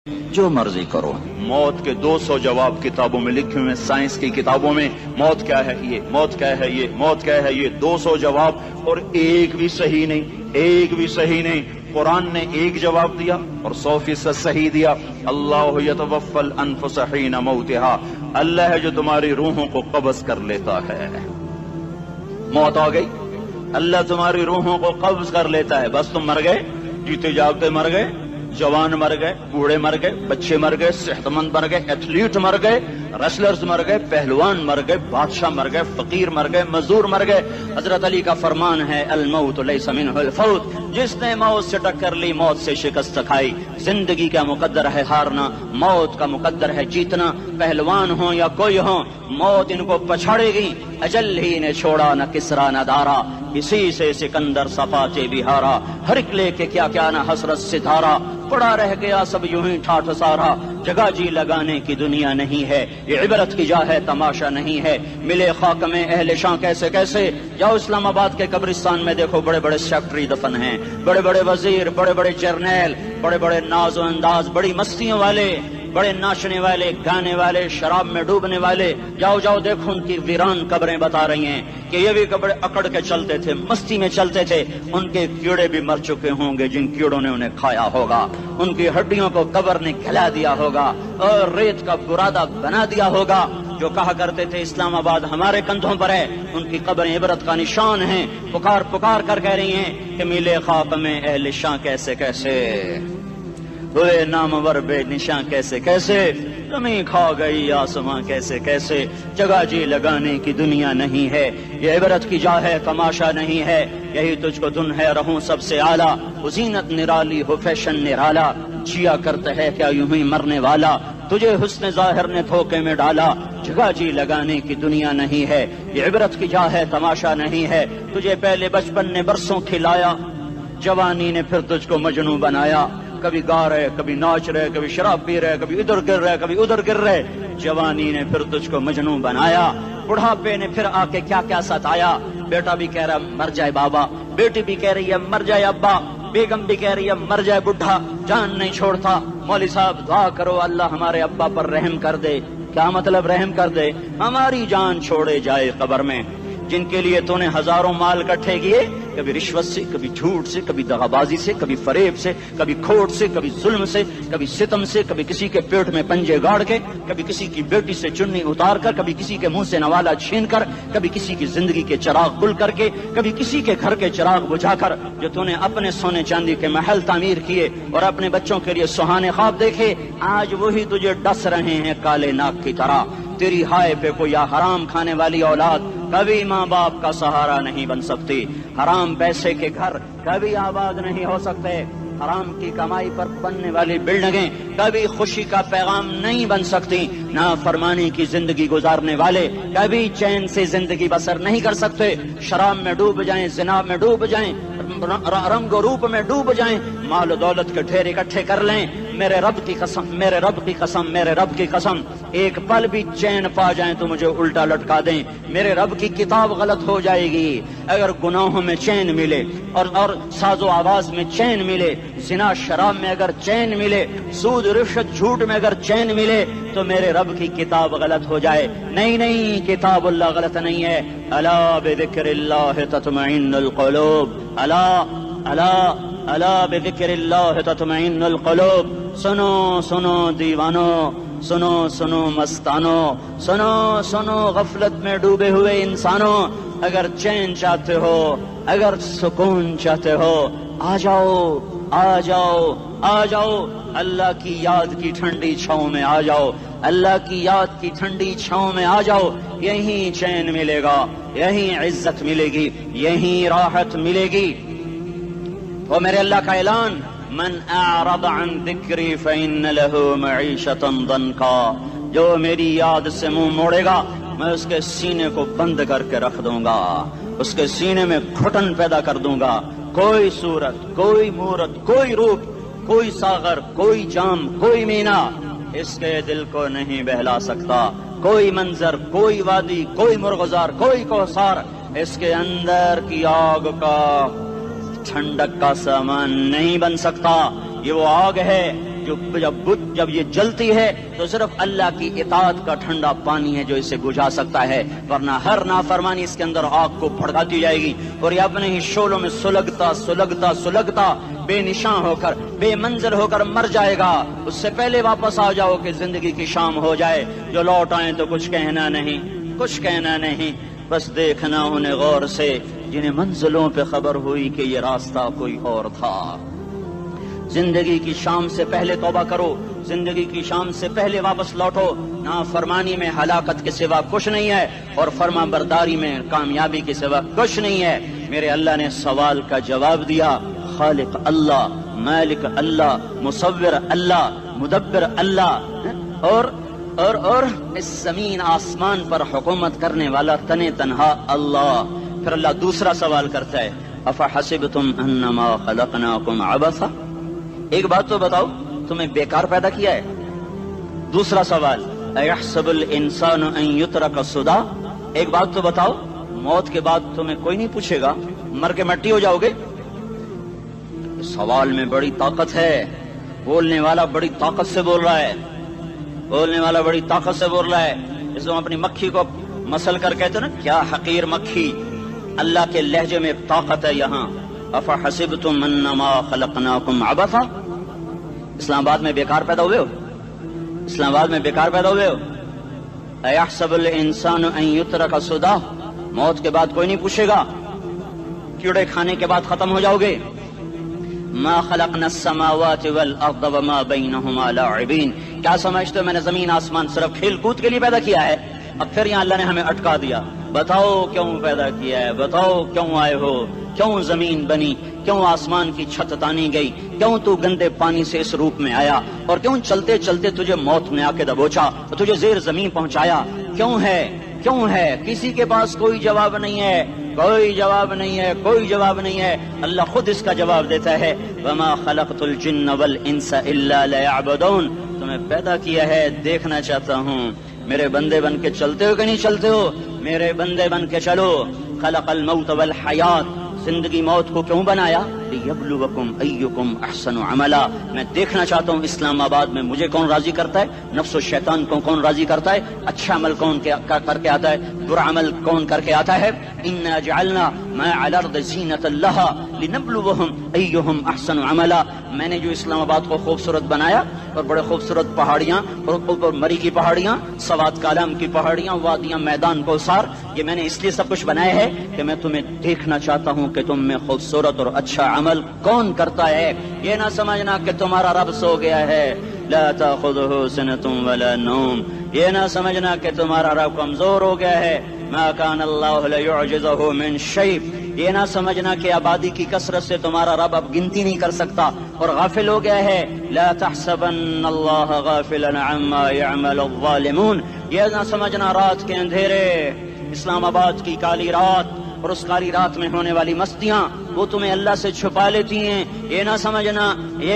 جو مرضی کرو. موت کے 200 جواب کتابوں میں لکھے ہوئے، سائنس کی کتابوں میں موت کیا ہے یہ، موت کیا ہے یہ، موت کیا ہے یہ، 200 جواب اور ایک بھی صحیح نہیں، ایک بھی صحیح نہیں. قرآن نے ایک جواب دیا اور 100% صحیح دیا. اللہ یتوفی الانفس حین موتها، اللہ ہے جو تمہاری روحوں کو قبض کر لیتا ہے. موت آ گئی، اللہ تمہاری روحوں کو قبض کر لیتا ہے، بس تم مر گئے، جیتے جاگتے مر گئے، جوان مر گئے، بوڑھے مر گئے، بچے مر گئے، صحت مند مر گئے، ایتھلیٹ مر گئے، ریسلرز مر گئے، پہلوان مر گئے، بادشاہ مر گئے، فقیر مر گئے، مزدور مر گئے. حضرت علی کا فرمان ہے الموت لیس منہ الفوت، جس نے موت سے ٹکر لی موت سے شکست کھائی. زندگی کا مقدر ہے ہارنا، موت کا مقدر ہے جیتنا. پہلوان ہوں یا کوئی ہوں، موت ان کو پچھاڑے گی. اجل ہی نے چھوڑا نہ کسرا نہ دارا، اسی سے سکندر صفاچے بہارا. ہر ایک لے کے کیا کیا نہ حسرت ستارہ، پڑا رہ گیا سب یوں ہی ٹھاٹھ سارا. جگہ جی لگانے کی دنیا نہیں ہے، یہ عبرت کی جا ہے تماشا نہیں ہے. ملے خاک میں اہل شاں کیسے کیسے، جاؤ اسلام آباد کے قبرستان میں دیکھو، بڑے بڑے سیکٹری دفن ہیں، بڑے بڑے وزیر، بڑے بڑے جرنیل، بڑے بڑے ناز و انداز، بڑی مستیوں والے، بڑے ناچنے والے، گانے والے، شراب میں ڈوبنے والے. جاؤ جاؤ دیکھو ان کی ویران قبریں بتا رہی ہیں کہ یہ بھی قبریں اکڑ کے چلتے تھے، مستی میں چلتے تھے. ان کے کیڑے بھی مر چکے ہوں گے جن کیڑوں نے انہیں کھایا ہوگا. ان کی ہڈیوں کو قبر نے کھلا دیا ہوگا اور ریت کا برادہ بنا دیا ہوگا. جو کہا کرتے تھے اسلام آباد ہمارے کندھوں پر ہے، ان کی قبریں عبرت کا نشان ہیں. پکار پکار کر کہہ رہی ہیں کہ ملے خاک میں اہل شاں کیسے کیسے، ہوئے نامور بے نشاں کیسے کیسے، زمین کھا گئی آسماں کیسے کیسے. جگہ جی لگانے کی دنیا نہیں ہے، یہ عبرت کی جا ہے تماشا نہیں ہے. یہی تجھ کو دن ہے رہوں سب سے اعلیٰ، زینت نرالی ہو فیشن نرالا. جیا کرتا ہے کیا یوں ہی مرنے والا، تجھے حسن ظاہر نے دھوکے میں ڈالا. جگہ جی لگانے کی دنیا نہیں ہے، یہ عبرت کی جا ہے تماشا نہیں ہے. تجھے پہلے بچپن نے برسوں کھلایا، جوانی نے پھر تجھ کو مجنوں بنایا. کبھی گا رہے، کبھی ناچ رہے، کبھی شراب پی رہے، کبھی ادھر گر رہے، کبھی ادھر گر رہے. جوانی نے پھر تجھ کو مجنوں بنایا، بڑھاپے نے پھر آ کے کیا کیا ستایا. بیٹا بھی کہہ رہا مر جائے بابا، بیٹی بھی کہہ رہی ہے مر جائے ابا، بیگم بھی کہہ رہی ہے مر جائے بڈھا، جان نہیں چھوڑتا. مولوی صاحب دعا کرو اللہ ہمارے ابا پر رحم کر دے. کیا مطلب رحم کر دے؟ ہماری جان چھوڑے جائے قبر میں. جن کے لیے تو نے ہزاروں مال اکٹھے کیے، کبھی رشوت سے، کبھی جھوٹ سے، کبھی دغابازی سے، کبھی فریب سے، کبھی کھوٹ سے، کبھی ظلم سے، کبھی ستم سے، کبھی کسی کے پیٹ میں پنجے گاڑ کے، کبھی کسی کی بیٹی سے چنی اتار کر، کبھی کسی کے منہ سے نوالا چھین کر، کبھی کسی کی زندگی کے چراغ گل کر کے، کبھی کسی کے گھر کے چراغ بجھا کر. جو تو نے اپنے سونے چاندی کے محل تعمیر کیے اور اپنے بچوں کے لیے سہانے خواب دیکھے، آج وہی تجھے ڈس رہے ہیں کالے ناک کی طرح. تیری ہائے پہ کوئی حرام کھانے والی اولاد کبھی ماں باپ کا سہارا نہیں بن سکتی. حرام پیسے کے گھر کبھی آباد نہیں ہو سکتے. حرام کی کمائی پر بننے والی بلڈنگیں کبھی خوشی کا پیغام نہیں بن سکتی. نافرمانی کی زندگی گزارنے والے کبھی چین سے زندگی بسر نہیں کر سکتے. شراب میں ڈوب جائیں، زنا میں ڈوب جائیں، رنگ و روپ میں ڈوب جائیں، مال و دولت کے ڈھیر اکٹھے کر لیں، میرے رب کی قسم، میرے رب کی قسم، میرے رب کی قسم، ایک پل بھی چین پا جائیں تو مجھے الٹا لٹکا دیں. میرے رب کی کتاب غلط ہو جائے گی. اگر گناہوں میں چین ملے اور ساز و آواز میں چین ملے، زنا شراب میں اگر چین ملے، سود رشوت جھوٹ میں اگر چین ملے، تو میرے رب کی کتاب غلط ہو جائے. نہیں نہیں، کتاب اللہ غلط نہیں ہے. الا بذکر اللہ تطمئن القلوب، الا الا الا بذکر اللہ تطمئن القلوب. سنو سنو دیوانو، سنو سنو مستانو، سنو سنو غفلت میں ڈوبے ہوئے انسانوں. اگر چین چاہتے ہو، اگر سکون چاہتے ہو، آ جاؤ آ جاؤ آ جاؤ، اللہ کی یاد کی ٹھنڈی چھاؤں میں آ جاؤ، اللہ کی یاد کی ٹھنڈی چھاؤں میں آ جاؤ. یہیں چین ملے گا، یہیں عزت ملے گی، یہیں راحت ملے گی. وہ میرے اللہ کا اعلان، من اعرض عن ذکری فإن له معیشۃ ضنکا، جو میری یاد سے منہ موڑے گا میں اس کے سینے کو بند کر کے رکھ دوں گا، اس کے سینے میں گھٹن پیدا کر دوں گا. کوئی صورت، کوئی مورت، کوئی روپ، کوئی ساغر، کوئی جام، کوئی مینا اس کے دل کو نہیں بہلا سکتا. کوئی منظر، کوئی وادی، کوئی مرغزار، کوئی کوثر اس کے اندر کی آگ کا ٹھنڈک کا سامان نہیں بن سکتا. یہ وہ آگ ہے جب یہ جلتی ہے تو صرف اللہ کی اطاعت کا ٹھنڈا پانی ہے جو اسے بجھا سکتا ہے، ورنہ ہر نافرمانی اس کے اندر آگ کو بھڑکاتی جائے گی اور یہ اپنے ہی شعلوں میں سلگتا بے نشان ہو کر، بے منزل ہو کر مر جائے گا۔ اس سے پہلے واپس آ جاؤ کہ زندگی کی شام ہو جائے۔ جو لوٹ آئیں تو کچھ کہنا نہیں، بس دیکھنا انہیں غور سے جنہیں منزلوں پہ خبر ہوئی کہ یہ راستہ کوئی اور تھا۔ زندگی کی شام سے پہلے توبہ کرو، زندگی کی شام سے پہلے واپس لوٹو۔ نافرمانی میں ہلاکت کے سوا کچھ نہیں ہے اور فرما برداری میں کامیابی کے سوا کچھ نہیں ہے۔ میرے اللہ نے سوال کا جواب دیا، خالق اللہ، مالک اللہ، مصور اللہ، مدبر اللہ اور اس زمین آسمان پر حکومت کرنے والا تنے تنہا اللہ۔ پھر اللہ دوسرا سوال کرتا ہے، افحسبتم انما خلقناکم عبثا، ایک بات تو بتاؤ تمہیں بیکار پیدا کیا ہے؟ دوسرا سوال، ایحسب الانسان ان یترک سدی، ایک بات تو بتاؤ موت کے بعد تمہیں کوئی نہیں پوچھے گا، مر کے مٹی ہو جاؤ گے؟ سوال میں بڑی طاقت ہے، بولنے والا بڑی طاقت سے بول رہا ہے، اس کو اپنی مکھی کو مسل کر کہتے نا، کیا حقیر مکھی، اللہ کے لہجے میں طاقت ہے یہاں۔ افحسبتم انما خلقناکم عبثا، اسلام آباد میں بیکار پیدا ہوئے ہو؟ ایحسب الانسان ان یترک سدی، موت کے بعد کوئی نہیں پوچھے گا، کیڑے کھانے کے بعد ختم ہو جاؤ گے۔ ما خلقنا السماوات والارض وما بینہما لاعبین، کیا سمجھتے ہو میں نے زمین آسمان صرف کھیل کود کے لیے پیدا کیا ہے؟ اب پھر یہاں اللہ نے ہمیں اٹکا دیا، بتاؤ کیوں پیدا کیا ہے، بتاؤ کیوں آئے ہو، کیوں زمین بنی، کیوں آسمان کی چھت تانی گئی، کیوں تو گندے پانی سے اس روپ میں آیا، اور کیوں چلتے چلتے تجھے موت نے آ کے دبوچا اور تجھے زیر زمین پہنچایا، کیوں ہے؟ کسی کے پاس کوئی جواب نہیں ہے، اللہ خود اس کا جواب دیتا ہے، وما خلقت الجن والانس الا لیعبدون، تمہیں پیدا کیا ہے دیکھنا چاہتا ہوں میرے بندے بن کے چلتے ہو کہ نہیں چلتے ہو، میرے بندے بن کے چلو۔ خلق الموت والحیات، زندگی موت کو کیوں بنایا؟ لیبلوکم ایکم احسن عملا، میں دیکھنا چاہتا ہوں اسلام آباد میں مجھے کون راضی کرتا ہے، نفس و شیطان کو کون راضی کرتا ہے، اچھا عمل کون کر کے آتا ہے، برا عمل کون کر کے آتا ہے۔ انا جعلنا ما علی الارض زینۃ لہا لنبلوہم ایہم احسن عملا، میں نے جو اسلام آباد کو خوبصورت بنایا اور بڑے خوبصورت پہاڑیاں اور اوپر مری کی پہاڑیاں، سوات کالام کی پہاڑیاں، وادیاں، میدان کوثر، یہ میں نے اس لیے سب کچھ بنایا ہے کہ میں تمہیں دیکھنا چاہتا ہوں کہ تم میں خوبصورت اور اچھا عمل کون کرتا ہے۔ یہ نہ سمجھنا کہ تمہارا رب سو گیا ہے، لا تاخذہ سنۃ ولا نوم، یہ نہ سمجھنا کہ تمہارا رب کمزور ہو گیا ہے، ما کان اللہ لیعجزہ من شیء، یہ نہ سمجھنا کہ آبادی کی کثرت سے تمہارا رب اب گنتی نہیں کر سکتا اور غافل ہو گیا ہے، لا تحسبن اللہ غافلا عما يعمل الظالمون، یہ نہ سمجھنا رات کے اندھیرے، اسلام آباد کی کالی رات اور اس کالی رات میں ہونے والی مستیاں وہ تمہیں اللہ سے چھپا لیتی ہیں، یہ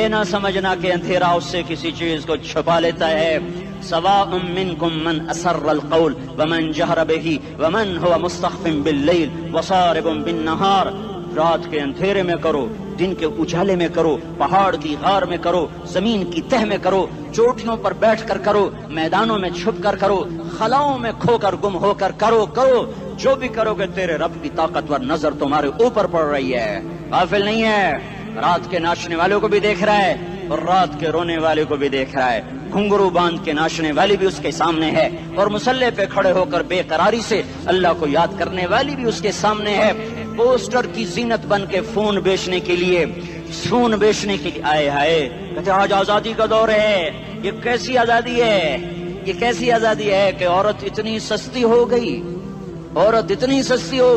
نہ سمجھنا کہ اندھیرا اس سے کسی چیز کو چھپا لیتا ہے۔ سواء منکم من اسر القول ومن جہر بہ ومن هو مستخف باللیل وصارب بالنہار، رات کے اندھیرے میں کرو، دن کے اجالے میں کرو، پہاڑ کی غار میں کرو، زمین کی تہ میں کرو، چوٹیوں پر بیٹھ کر کرو، میدانوں میں چھپ کر کرو، خلاؤں میں کھو کر گم ہو کر کرو، جو بھی کرو گے تیرے رب کی طاقتور نظر تمہارے اوپر پڑ رہی ہے، غافل نہیں ہے، رات کے ناچنے والوں کو بھی دیکھ رہا ہے اور رات کے رونے والے کو بھی دیکھ رہا ہے، گھنگرو باندھ کے ناچنے والی بھی اس کے سامنے ہے اور مسلح پہ کھڑے ہو کر بے قراری سے اللہ کو یاد کرنے والی بھی اس کے سامنے ہے۔ پوسٹر کی زینت بن کے فون بیچنے کے لیے آئے ہائے کہتے آج آزادی کا دور ہے، یہ کیسی آزادی ہے کہ عورت اتنی سستی ہو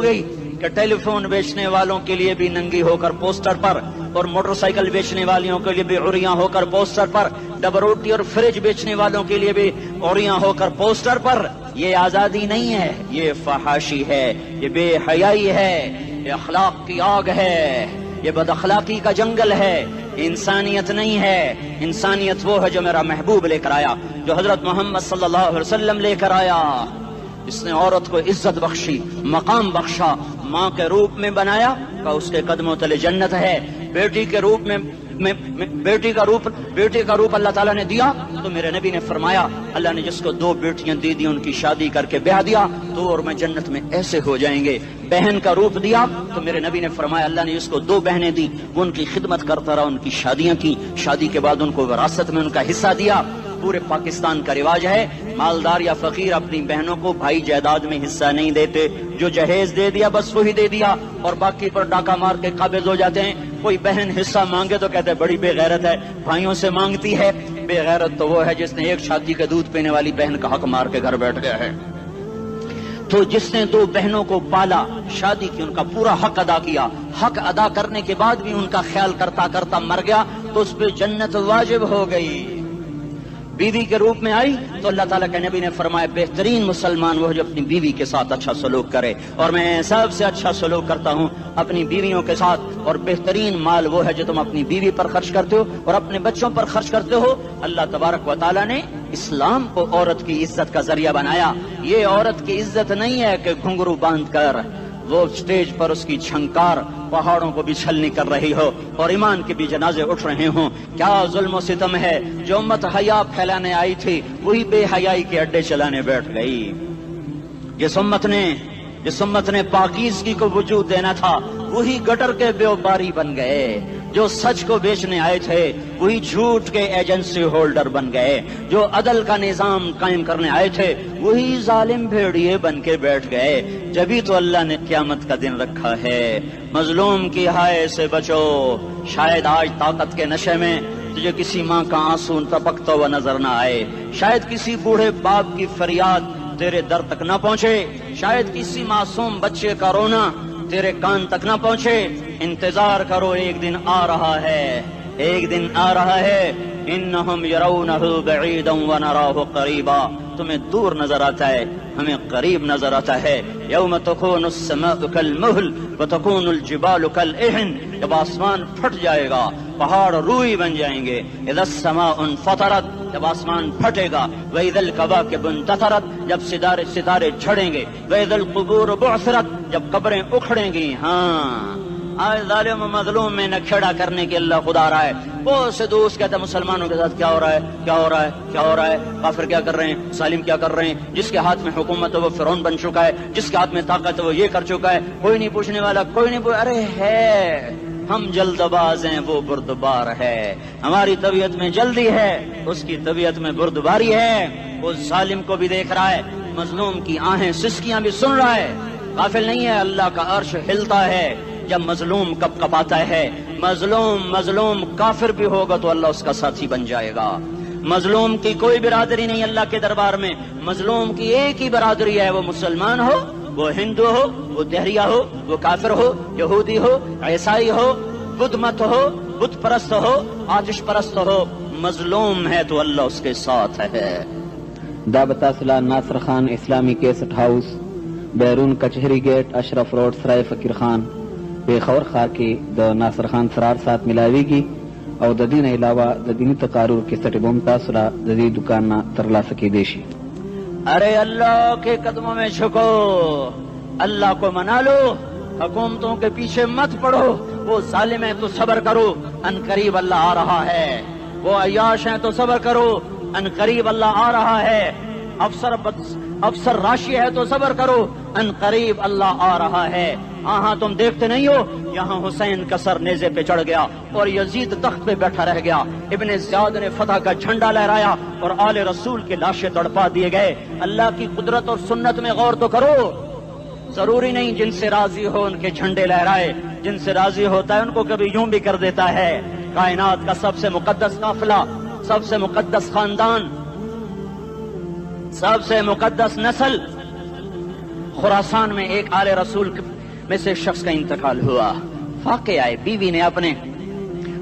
گئی کہ ٹیلی فون بیچنے والوں کے لیے بھی ننگی ہو کر پوسٹر پر اور موٹر سائیکل بیچنے والوں کے لیے بھی عریاں ہو کر پوسٹر پر، ڈبل روٹی اور فریج بیچنے والوں کے لیے بھی عریاں ہو کر پوسٹر پر۔ یہ آزادی نہیں ہے، یہ فحاشی ہے، یہ بے حیائی ہے، یہ اخلاق کی آگ ہے، یہ بد اخلاقی کا جنگل ہے، انسانیت نہیں ہے۔ انسانیت وہ ہے جو میرا محبوب لے کر آیا، جو حضرت محمد صلی اللہ علیہ وسلم لے کر آیا۔ اس نے عورت کو عزت بخشی، مقام بخشا، ماں کے روپ میں بنایا کہ اس کے قدموں تلے جنت ہے، بیٹی کے روپ میں بیٹی کا روپ اللہ تعالیٰ نے دیا تو میرے نبی نے فرمایا اللہ نے جس کو 2 بیٹیاں دے دی ان کی شادی کر کے بیاہ دیا تو اور میں جنت میں ایسے ہو جائیں گے. بہن کا روپ دیا تو میرے نبی نے فرمایا اللہ نے جس کو 2 بہنیں دی وہ ان کی خدمت کرتا رہا, ان کی شادیاں کی, شادی کے بعد ان کو وراثت میں ان کا حصہ دیا. پورے پاکستان کا رواج ہے مالدار یا فقیر اپنی بہنوں کو بھائی جائیداد میں حصہ نہیں دیتے, جو جہیز دے دیا بس وہی دے دیا اور باقی پر ڈاکہ مار کے قابض ہو جاتے ہیں. کوئی بہن حصہ مانگے تو کہتے ہیں بڑی بے غیرت ہے, بھائیوں سے مانگتی ہے. بے غیرت تو وہ ہے جس نے ایک شادی کا دودھ پینے والی بہن کا حق مار کے گھر بیٹھ گیا ہے. تو جس نے 2 بہنوں کو پالا, شادی کی, ان کا پورا حق ادا کیا, حق ادا کرنے کے بعد بھی ان کا خیال کرتا کرتا مر گیا تو اس پہ جنت واجب ہو گئی. بیوی کے روپ میں آئی تو اللہ تعالیٰ کے نبی نے فرمایا بہترین مسلمان وہ جو اپنی بیوی کے ساتھ اچھا سلوک کرے, اور میں سب سے اچھا سلوک کرتا ہوں اپنی بیویوں کے ساتھ. اور بہترین مال وہ ہے جو تم اپنی بیوی پر خرچ کرتے ہو اور اپنے بچوں پر خرچ کرتے ہو. اللہ تبارک و تعالیٰ نے اسلام کو عورت کی عزت کا ذریعہ بنایا. یہ عورت کی عزت نہیں ہے کہ گھنگرو باندھ کر وہ اسٹیج پر اس کی چھنکار پہاڑوں کو بھی چھلنی کر رہی ہو اور ایمان کے بھی جنازے اٹھ رہے ہوں. کیا ظلم و ستم ہے, جو امت حیا پھیلانے آئی تھی وہی بے حیائی کے اڈے چلانے بیٹھ گئی. جس امت نے پاکیزگی کو وجود دینا تھا وہی گٹر کے بیوباری بن گئے. جو سچ کو بیچنے آئے تھے وہی جھوٹ کے ایجنسی ہولڈر بن گئے. جو عدل کا نظام قائم کرنے آئے تھے وہی ظالم بھیڑیے بن کے بیٹھ گئے. جبھی تو اللہ نے قیامت کا دن رکھا ہے. مظلوم کی ہائے سے بچو, شاید آج طاقت کے نشے میں تجھے کسی ماں کا آنسو ٹپکتا ہوا نظر نہ آئے, شاید کسی بوڑھے باپ کی فریاد تیرے در تک نہ پہنچے, شاید کسی معصوم بچے کا رونا تیرے کان تک نہ پہنچے. انتظار کرو, ایک دن آ رہا ہے, ایک دن آ رہا ہے. انہم یرونہ بعیدا ونراہ قریبا, تمہیں دور نظر آتا ہے ہمیں قریب نظر آتا ہے. یوم تکون السماء کالمہل وتکون الجبال کالعہن, جب آسمان پھٹ جائے گا پہاڑ روئی بن جائیں گے. اذا السماء انفطرت, جب آسمان پھٹے گا. واذا الکواکب انتثرت, جب ستارے جھڑیں گے. واذا القبور بعثرت, جب قبریں اکھڑیں گی. ہاں آج ظالم و مظلوم میں نہ کھیڑا کرنے کے اللہ خدا رہا ہے. بہت سے دوست کہتے ہیں مسلمانوں کے ساتھ کیا ہو رہا ہے, کیا ہو رہا ہے, کیا ہو رہا ہے, کافر کیا کر رہے ہیں, ظالم کیا کر رہے ہیں. جس کے ہاتھ میں حکومت ہے وہ فرعون بن چکا ہے, جس کے ہاتھ میں طاقت ہے وہ یہ کر چکا ہے. کوئی نہیں پوچھنے والا, کوئی نہیں ارے ہے, ہم جلد باز ہیں وہ بردبار ہے. ہماری طبیعت میں جلدی ہے, اس کی طبیعت میں بردباری ہے. وہ ظالم کو بھی دیکھ رہا ہے, مظلوم کی آہیں سسکیاں بھی سن رہا ہے. غافل نہیں ہے, اللہ کا عرش ہلتا ہے جب مظلوم کب کب آتا ہے. مظلوم کافر بھی ہوگا تو اللہ اس کا ساتھی بن جائے گا. مظلوم کی کوئی برادری نہیں اللہ کے دربار میں, مظلوم کی ایک ہی برادری ہے, وہ مسلمان ہو, وہ ہندو ہو, وہ دہریہ ہو, وہ کافر ہو, یہودی ہو, عیسائی ہو, بدھ مت ہو, بت پرست ہو, آتش پرست ہو, مظلوم ہے تو اللہ اس کے ساتھ ہے. دعوت اصلاح ناصر خان اسلامی کیسٹ ہاؤس, بیرون کچہری گیٹ, اشرف روڈ, سرائے فقیر خان, پیښور ښار کې د ناصر خان سرار سات ملاویږي او د دې نه علاوه د دیني تقارر کیسټ به هم تاسو را د دې دکان نه ترلاسه کیدی شي. ارے اللہ کے قدموں میں جھکو, اللہ کو منا لو, حکومتوں کے پیچھے مت پڑو. وہ ظالم ہے تو صبر کرو, ان قریب اللہ آ رہا ہے. وہ عیاش ہیں تو صبر کرو, ان قریب اللہ آ رہا ہے. افسر راشی ہے تو صبر کرو, ان قریب اللہ آ رہا ہے. ہاں تم دیکھتے نہیں ہو, یہاں حسین کا سر نیزے پہ چڑھ گیا اور یزید تخت پہ بیٹھا رہ گیا. ابن زیاد نے فتح کا جھنڈا لہرایا اور آل رسول کے لاشیں تڑپا دیے گئے. اللہ کی قدرت اور سنت میں غور تو کرو. ضروری نہیں جن سے راضی ہو ان کے جھنڈے لہرائے, جن سے راضی ہوتا ہے ان کو کبھی یوں بھی کر دیتا ہے. کائنات کا سب سے مقدس قافلہ, سب سے مقدس خاندان, سب سے مقدس نسل, خراسان میں ایک آل رسول میں سے شخص کا انتقال ہوا. فاقے آئے, بیوی نے اپنے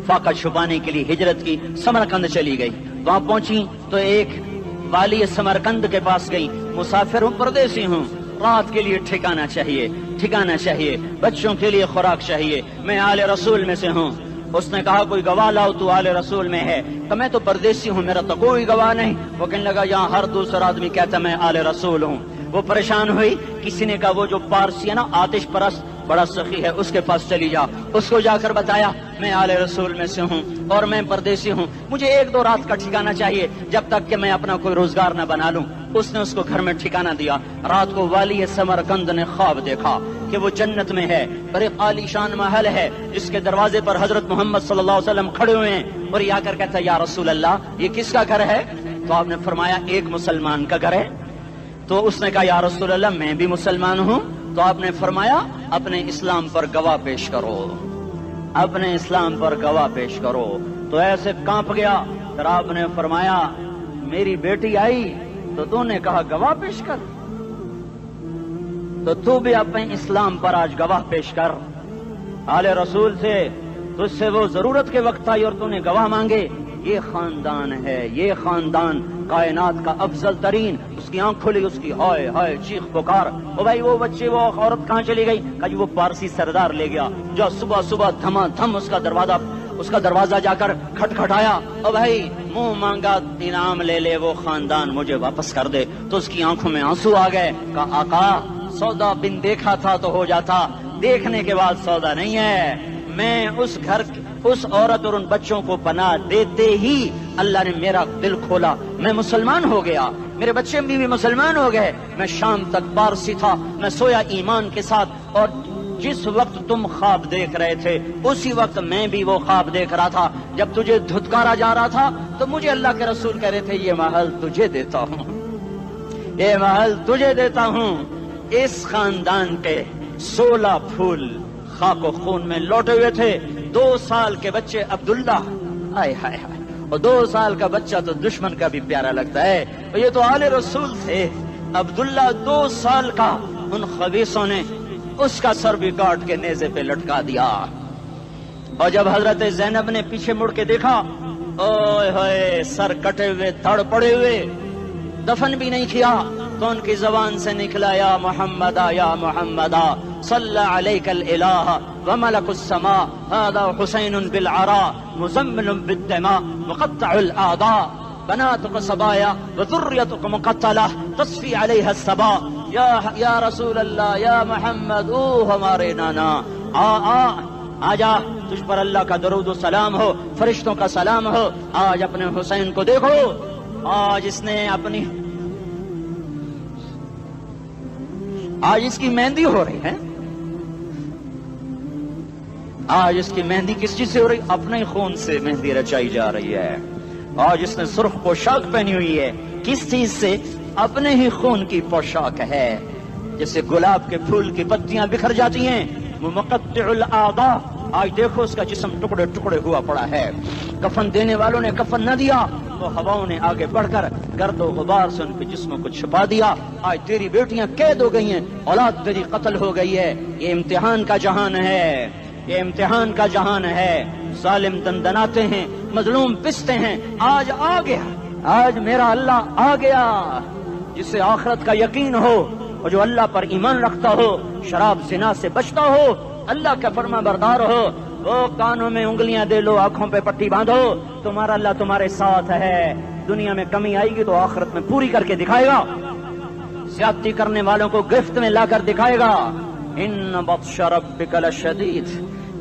فاقہ چھپانے کے لیے ہجرت کی, سمرقند چلی گئی. وہاں پہنچی تو ایک والی سمرقند کے پاس گئی. مسافر ہوں, پردیسی ہوں, رات کے لیے ٹھکانا چاہیے, بچوں کے لیے خوراک چاہیے, میں آل رسول میں سے ہوں. اس نے کہا کوئی گواہ لاؤ, تو آل رسول میں ہے. تو میں تو پردیسی ہوں, میرا تو کوئی گواہ نہیں. وہ کہنے لگا یہاں ہر دوسرا آدمی کہتا میں آل رسول ہوں. وہ پریشان ہوئی. کسی نے کہا وہ جو پارسی ہے نا, آتش پرست, بڑا سخی ہے, اس کے پاس چلی جا. اس کو جا کر بتایا میں آل رسول میں سے ہوں اور میں پردیسی ہوں، مجھے 1-2 رات کا ٹھکانہ چاہیے جب تک کہ میں اپنا کوئی روزگار نہ بنا لوں۔ اس نے اس کو گھر میں ٹھکانہ دیا۔ رات کو والی سمرقند نے خواب دیکھا کہ وہ جنت میں ہے، بڑے عالی شان محل ہے جس کے دروازے پر حضرت محمد صلی اللہ علیہ وسلم کھڑے ہوئے ہیں، اور یہ آ کر کہتا ہے یا رسول اللہ یہ کس کا گھر ہے؟ تو آپ نے فرمایا ایک مسلمان کا گھر ہے۔ تو اس نے کہا یا رسول اللہ میں بھی مسلمان ہوں۔ تو آپ نے فرمایا اپنے اسلام پر گواہ پیش کرو، اپنے اسلام پر گواہ پیش کرو۔ تو ایسے کانپ گیا۔ پھر آپ نے فرمایا میری بیٹی آئی تو تو نے کہا گواہ پیش کر، تو بھی اپنے اسلام پر آج گواہ پیش کر۔ آل رسول سے تجھ سے وہ ضرورت کے وقت آئی اور تو نے گواہ مانگے۔ یہ خاندان ہے، یہ خاندان کائنات کا افضل ترین۔ اس کی آنکھ کھلی، اس کی ہائے ہائے چیخ پکار، او بھائی وہ بچے وہ عورت کہاں چلی گئی؟ کہا جی وہ پارسی سردار لے گیا، جو صبح صبح دھما دھم اس کا دروازہ جا کر کھٹکھٹایا، او بھائی منہ مانگا انعام لے لے، وہ خاندان مجھے واپس کر دے۔ تو اس کی آنکھوں میں آنسو آ گئے۔ کہا آقا سودا بن دیکھا تھا تو ہو جاتا، دیکھنے کے بعد سودا نہیں ہے۔ میں اس گھر اس عورت اور ان بچوں کو پناہ دیتے ہی اللہ نے میرا دل کھولا، میں مسلمان ہو گیا، میرے بچے بھی مسلمان ہو گئے۔ میں شام تک پارسی تھا، میں سویا ایمان کے ساتھ، اور جس وقت تم خواب دیکھ رہے تھے اسی وقت میں بھی وہ خواب دیکھ رہا تھا۔ جب تجھے دھتکارا جا رہا تھا تو مجھے اللہ کے رسول کہہ رہے تھے یہ محل تجھے دیتا ہوں، یہ محل تجھے دیتا ہوں۔ اس خاندان کے 16 پھول خاک و خون میں لوٹے ہوئے تھے۔ 2 سال کے بچے عبداللہ، ہائے ہائے ہائے، اور 2 سال کا بچہ تو دشمن کا بھی پیارا لگتا ہے، اور یہ تو آل رسول تھے۔ عبداللہ 2 سال کا، ان خبیثوں نے اس کا سر بھی کاٹ کے نیزے پہ لٹکا دیا۔ اور جب حضرت زینب نے پیچھے مڑ کے دیکھا، اوئے ہوئے سر کٹے ہوئے تھڑ پڑے ہوئے، دفن بھی نہیں کیا، تو ان کی زبان سے نکلا یا محمدہ یا محمدہ صلی علیک الالہ وملک السماء هذا حسین بالعراء مزمل بالدماء مقطع الاعداء بناتك صبايا وذريتك مقتلہ تصفی علیہ الصبا۔ یا رسول اللہ یا محمد، او ہمارے نانا، آ جا، تجھ پر اللہ کا درود و سلام ہو، فرشتوں کا سلام ہو۔ آج اپنے حسین کو دیکھو، آج اس نے اپنی آج اس کی مہندی ہو رہی ہے، آج اس کی مہندی کس چیز سے ہو رہی؟ اپنے خون سے مہندی رچائی جا رہی ہے۔ آج اس نے سرخ پوشاک پہنی ہوئی ہے، کس چیز سے؟ اپنے ہی خون کی پوشاک ہے۔ جیسے گلاب کے پھول کی پتیاں بکھر جاتی ہیں، وہ مقطع الاعضاء، آج دیکھو اس کا جسم ٹکڑے ٹکڑے ہوا پڑا ہے۔ کفن دینے والوں نے کفن نہ دیا تو ہواؤں نے آگے بڑھ کر گرد و غبار سے ان کے جسموں کو چھپا دیا۔ آج تیری بیٹیاں قید ہو گئی ہیں، اولاد تیری قتل ہو گئی ہے۔ یہ امتحان کا جہان ہے، یہ امتحان کا جہان ہے۔ ظالم دندناتے ہیں، مظلوم پستے ہیں۔ آج آ گیا، آج میرا اللہ آ گیا، جسے آخرت کا یقین ہو اور جو اللہ پر ایمان رکھتا ہو، شراب زنا سے بچتا ہو، اللہ کا فرما بردار ہو، وہ کانوں میں انگلیاں دے لو، آنکھوں پہ پٹی باندھو، تمہارا اللہ تمہارے ساتھ ہے۔ دنیا میں کمی آئے گی تو آخرت میں پوری کر کے دکھائے گا، زیادتی کرنے والوں کو گرفت میں لا کر دکھائے گا۔ ان بطش ربک لشدید،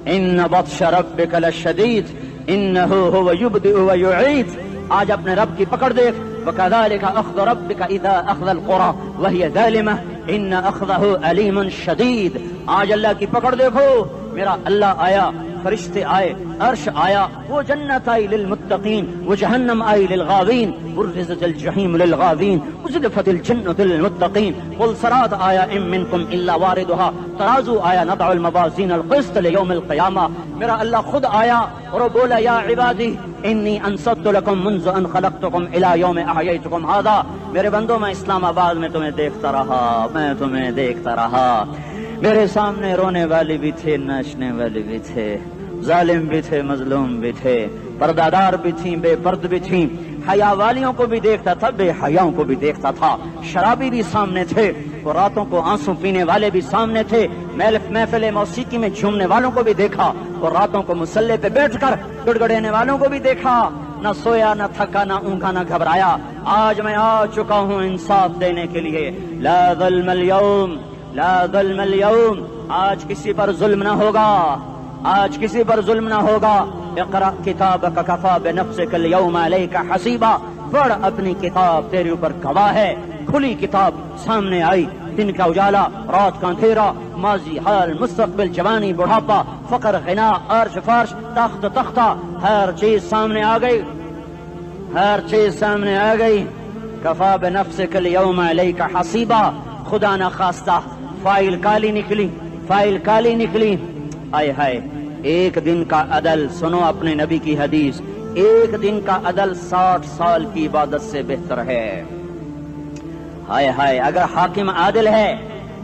ان بطش ربک لشدید انہ هو یبدئ ویعید۔ آج اپنے رب کی پکڑ دیکھ، وکذالک اخذ ربک اذا اخذ القری وہی ظالمہ ان اخذہ علیم شدید۔ آج اللہ کی پکڑ دیکھو، میرا اللہ آیا، فرشتے آئے، عرش آیا، وہ جنت آئی للمتقین، وہ جہنم آئی للغاوین، برزت الجحیم للغاوین، ازلفت الجنت للمتقین، والصراط آیا ام منکم الا واردها، ترازو آیا نضع الموازین القسط لیوم القیامہ۔ میرا اللہ خود آیا اور وہ بولا یا عبادی انی انصت لکم منذ ان خلقتکم الی یوم احییتکم ھذا۔ میرے بندوں، میں اسلام آباد میں تمہیں دیکھتا رہا، میں تمہیں دیکھتا رہا۔ میرے سامنے رونے والے بھی تھے، ناچنے والے بھی تھے، ظالم بھی تھے، مظلوم بھی تھے، پردادار بھی تھیں، بے پرد بھی تھیں، حیا والیوں کو بھی دیکھتا تھا، بے حیاؤں کو بھی دیکھتا تھا، شرابی بھی سامنے تھے، اور راتوں کو آنسو پینے والے بھی سامنے تھے، محفل موسیقی میں جھومنے والوں کو بھی دیکھا، اور راتوں کو مسلح پہ بیٹھ کر گڑگڑانے والوں کو بھی دیکھا۔ نہ سویا، نہ تھکا، نہ اونگا، نہ گھبرایا۔ آج میں آ چکا ہوں انصاف دینے کے لیے۔ لا ظلم اليوم، لا ظلم اليوم، آج کسی پر ظلم نہ ہوگا، آج کسی پر ظلم نہ ہوگا. اقرأ کتابک کفا بنفسک اليوم علیک حسیبا. پڑھ اپنی کتاب، تیرے اوپر گواہ ہے. کھلی کتاب سامنے آئی، دن کا اجالا، رات کا اندھیرا، ماضی، حال، مستقبل، جوانی، بڑھاپا، فقر، غنا، عرش فرش، تخت تختہ، ہر چیز سامنے آ گئی، ہر چیز سامنے آ گئی. کفا بنفسک اليوم علیک حسیبا. خدا نہ خواستہ فائل کالی نکلی، فائل کالی نکلی. آئے ہائے، ایک دن کا عدل، سنو اپنے نبی کی حدیث، ایک دن کا عدل 60 سال کی عبادت سے بہتر ہے. ہائے ہائے، اگر حاکم عادل ہے،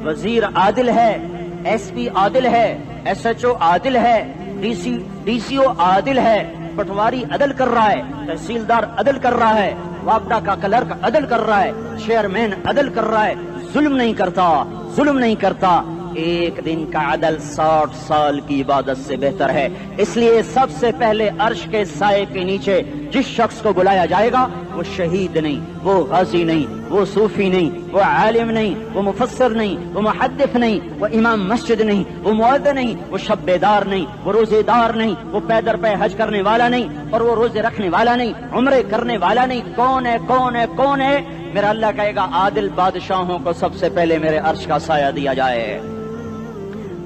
وزیر عادل ہے، ایس پی عادل ہے، ایس ایچ او عادل ہے، ڈی سی او عادل ہے، پٹواری عدل کر رہا ہے، تحصیلدار عدل کر رہا ہے، وابڈا کا کلرک عدل کر رہا ہے، چیئرمین عدل کر رہا ہے، ظلم نہیں کرتا، ظلم نہیں کرتا، ایک دن کا عدل 60 سال کی عبادت سے بہتر ہے. اس لیے سب سے پہلے عرش کے سائے کے نیچے جس شخص کو بلایا جائے گا وہ شہید نہیں، وہ غازی نہیں، وہ صوفی نہیں، وہ عالم نہیں، وہ مفسر نہیں، وہ محدث نہیں، وہ امام مسجد نہیں، وہ مؤذن نہیں، وہ شب بیدار نہیں، وہ روزے دار نہیں، وہ پیدر پہ حج کرنے والا نہیں، اور وہ روزے رکھنے والا نہیں، عمرے کرنے والا نہیں. کون ہے، کون ہے، کون ہے؟ میرا اللہ کہے گا عادل بادشاہوں کو سب سے پہلے میرے عرش کا سایہ دیا جائے.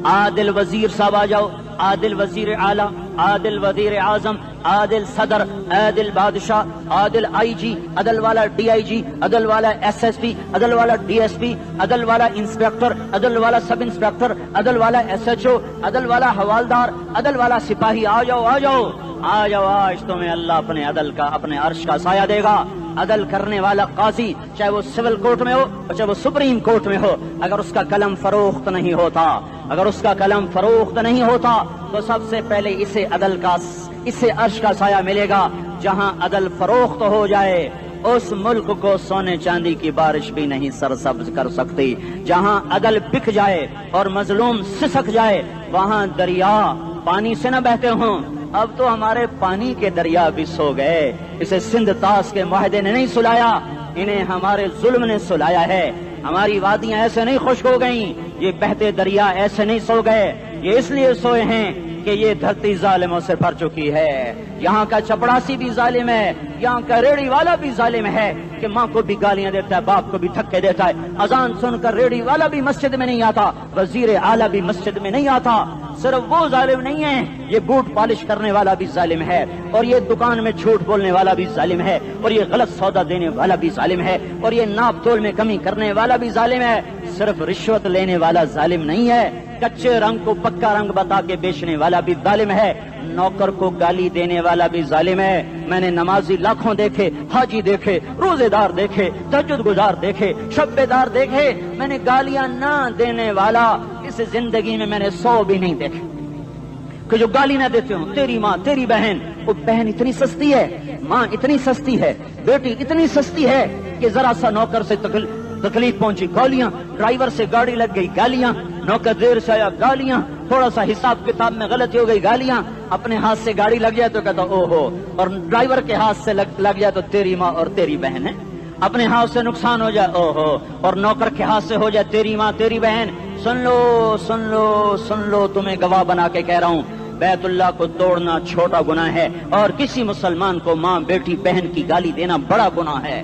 عادل وزیر صاحب آ جاؤ، عادل وزیر اعلیٰ، عادل وزیر اعظم، عادل صدر، عادل بادشاہ، عادل آئی جی، عدل والا ڈی آئی جی، عدل والا ایس ایس پی، عدل والا ڈی ایس پی، عدل والا انسپیکٹر، عدل والا سب انسپیکٹر، عدل والا ایس ایچ او، عدل والا حوالدار، عدل والا سپاہی. آ جاؤ آ جاؤ آ جاؤ، آج تمہیں اللہ اپنے عدل کا، اپنے عرش کا سایہ دے گا. عدل کرنے والا قاضی، چاہے وہ سول کورٹ میں ہو چاہے وہ سپریم کورٹ میں ہو، اگر اس کا قلم فروخت نہیں ہوتا، اگر اس کا قلم فروخت نہیں ہوتا تو سب سے پہلے اسے عدل کا، اسے عرش کا سایہ ملے گا. جہاں عدل فروخت ہو جائے اس ملک کو سونے چاندی کی بارش بھی نہیں سرسبز کر سکتی. جہاں عدل بک جائے اور مظلوم سسک جائے وہاں دریا پانی سے نہ بہتے ہوں. اب تو ہمارے پانی کے دریا بھی سو گئے. اسے سندھ طاس کے معاہدے نے نہیں سلایا، انہیں ہمارے ظلم نے سلایا ہے. ہماری وادیاں ایسے نہیں خشک ہو گئیں، یہ بہتے دریا ایسے نہیں سو گئے. یہ اس لیے سوئے ہیں کہ یہ دھرتی ظالموں سے بھر چکی ہے. یہاں کا چپڑاسی بھی ظالم ہے، یہاں کا ریڑھی والا بھی ظالم ہے کہ ماں کو بھی گالیاں دیتا ہے، باپ کو بھی دھکے دیتا ہے. اذان سن کر ریڑھی والا بھی مسجد میں نہیں آتا، وزیر اعلیٰ بھی مسجد میں نہیں آتا. صرف وہ ظالم نہیں ہے، یہ بوٹ پالش کرنے والا بھی ظالم ہے، اور یہ دکان میں جھوٹ بولنے والا بھی ظالم ہے، اور یہ غلط سودا دینے والا بھی ظالم ہے، اور یہ ناپ تول میں کمی کرنے والا بھی ظالم ہے. صرف رشوت لینے والا ظالم نہیں ہے، کچے رنگ کو پکا رنگ بتا کے بیچنے والا بھی ظالم ہے، نوکر کو گالی دینے والا بھی ظالم ہے. میں نے نمازی لاکھوں دیکھے، حاجی دیکھے، روزے دار دیکھے، تہجد گزار دیکھے، شب بیدار دیکھے، میں نے گالیاں نہ دینے والا اس زندگی میں میں نے 100 بھی نہیں دیکھے کہ جو گالی نہ دیتے ہوں. تیری ماں، تیری بہن، وہ بہن اتنی سستی ہے، ماں اتنی سستی ہے، بیٹی اتنی سستی ہے کہ ذرا سا نوکر سے تکلیف پہنچی گالیاں، ڈرائیور سے گاڑی لگ گئی گالیاں، نوکر دیر سے آیا گالیاں، تھوڑا سا حساب کتاب میں غلطی ہو گئی گالیاں، اپنے ہاتھ سے گاڑی لگ جائے تو کہتا او ہو، اور ڈرائیور کے ہاتھ سے لگ جائے تو تیری ماں اور تیری بہن ہے. اپنے ہاتھ سے نقصان ہو جائے او ہو، اور نوکر کے ہاتھ سے ہو جائے تیری ماں تیری بہن. سن لو سن لو سن لو، تمہیں گواہ بنا کے کہہ رہا ہوں، بیت اللہ کو توڑنا چھوٹا گناہ ہے اور کسی مسلمان کو ماں بیٹی بہن کی گالی دینا بڑا گناہ ہے.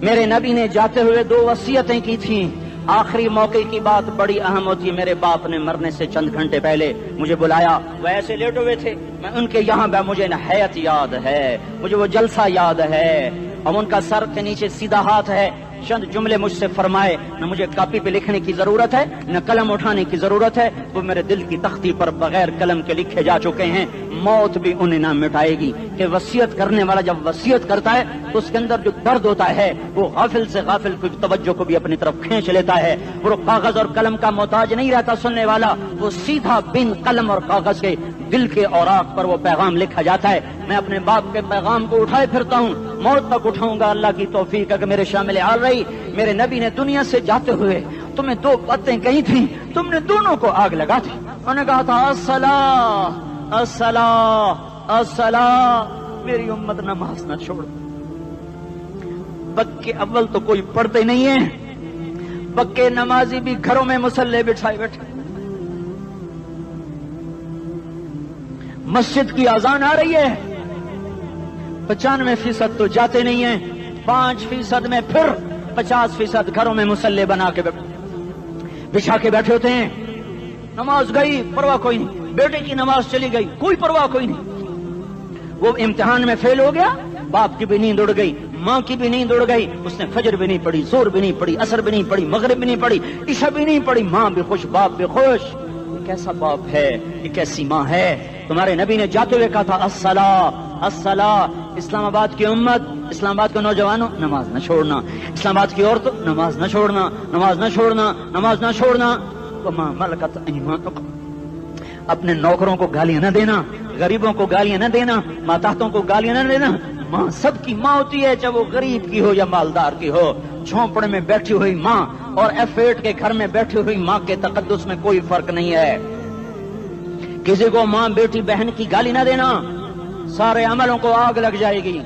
میرے نبی نے جاتے ہوئے 2 وصیتیں کی تھیں. آخری موقع کی بات بڑی اہم ہوتی ہے. میرے باپ نے مرنے سے چند گھنٹے پہلے مجھے بلایا، وہ ایسے لیٹے ہوئے تھے، میں ان کے یہاں مجھے حیات یاد ہے، مجھے وہ جلسہ یاد ہے، اور ان کا سر کے نیچے سیدھا ہاتھ ہے. چند جملے مجھ سے فرمائے، نہ مجھے کاپی پہ لکھنے کی ضرورت ہے نہ قلم اٹھانے کی ضرورت ہے، وہ میرے دل کی تختی پر بغیر قلم کے لکھے جا چکے ہیں. موت بھی انہیں نہ مٹائے گی کہ وصیت کرنے والا جب وصیت کرتا ہے تو اس کے اندر جو درد ہوتا ہے وہ غافل سے غافل کی توجہ کو بھی اپنی طرف کھینچ لیتا ہے. وہ کاغذ اور قلم کا محتاج نہیں رہتا سننے والا، وہ سیدھا بن قلم اور کاغذ کے دل کے اوراق پر وہ پیغام لکھا جاتا ہے. میں اپنے باپ کے پیغام کو اٹھائے پھرتا ہوں، موت تک اٹھاؤں گا. اللہ کی توفیق ہے کہ میرے شامل حال رہی. میرے نبی نے دنیا سے جاتے ہوئے تمہیں 2 باتیں کہی تھیں، تم نے دونوں کو آگ لگا دی. انہوں نے کہا تھا الصلاۃ الصلاۃ الصلاۃ، میری امت نماز نہ چھوڑ. پکے اول تو کوئی پڑھتے نہیں ہیں، پکے نمازی بھی گھروں میں مصلے بٹھائے بیٹھے. مسجد کی اذان آ رہی ہے، 95% تو جاتے نہیں ہیں، 5% میں پھر 50% گھروں میں مسلح بنا کے بچھا کے بیٹھے ہوتے ہیں. نماز گئی پرواہ کوئی نہیں، بیٹے کی نماز چلی گئی کوئی پرواہ کوئی نہیں. وہ امتحان میں فیل ہو گیا، باپ کی بھی نیند اڑ گئی، ماں کی بھی نیند اڑ گئی، اس نے فجر بھی نہیں پڑھی، زور بھی نہیں پڑھی، عصر بھی نہیں پڑھی، مغرب بھی نہیں پڑھی، عشاء بھی نہیں پڑھی، ماں بھی خوش باپ بھی خوش. یہ کیسا باپ ہے، یہ کیسی ماں ہے؟ تمہارے نبی نے جاتے ہوئے کہا تھا الصلاۃ الصلاۃ. اسلام آباد کی امت، اسلام آباد کے نوجوانوں، نماز نہ چھوڑنا. اسلام آباد کی عورتوں، نماز نہ چھوڑنا، نماز نہ چھوڑنا، نماز نہ چھوڑنا. وما ملکت ایمانکم، اپنے نوکروں کو گالیاں نہ دینا، غریبوں کو گالیاں نہ دینا، ماتحتوں کو گالیاں نہ دینا. ماں سب کی ماں ہوتی ہے، چاہے وہ غریب کی ہو یا مالدار کی ہو. جھونپڑے میں بیٹھی ہوئی ماں اور F8 کے گھر میں بیٹھی ہوئی ماں کے تقدس میں کوئی فرق نہیں ہے. کسی کو ماں بیٹی بہن کی گالی نہ دینا، سارے عملوں کو آگ لگ جائے گی.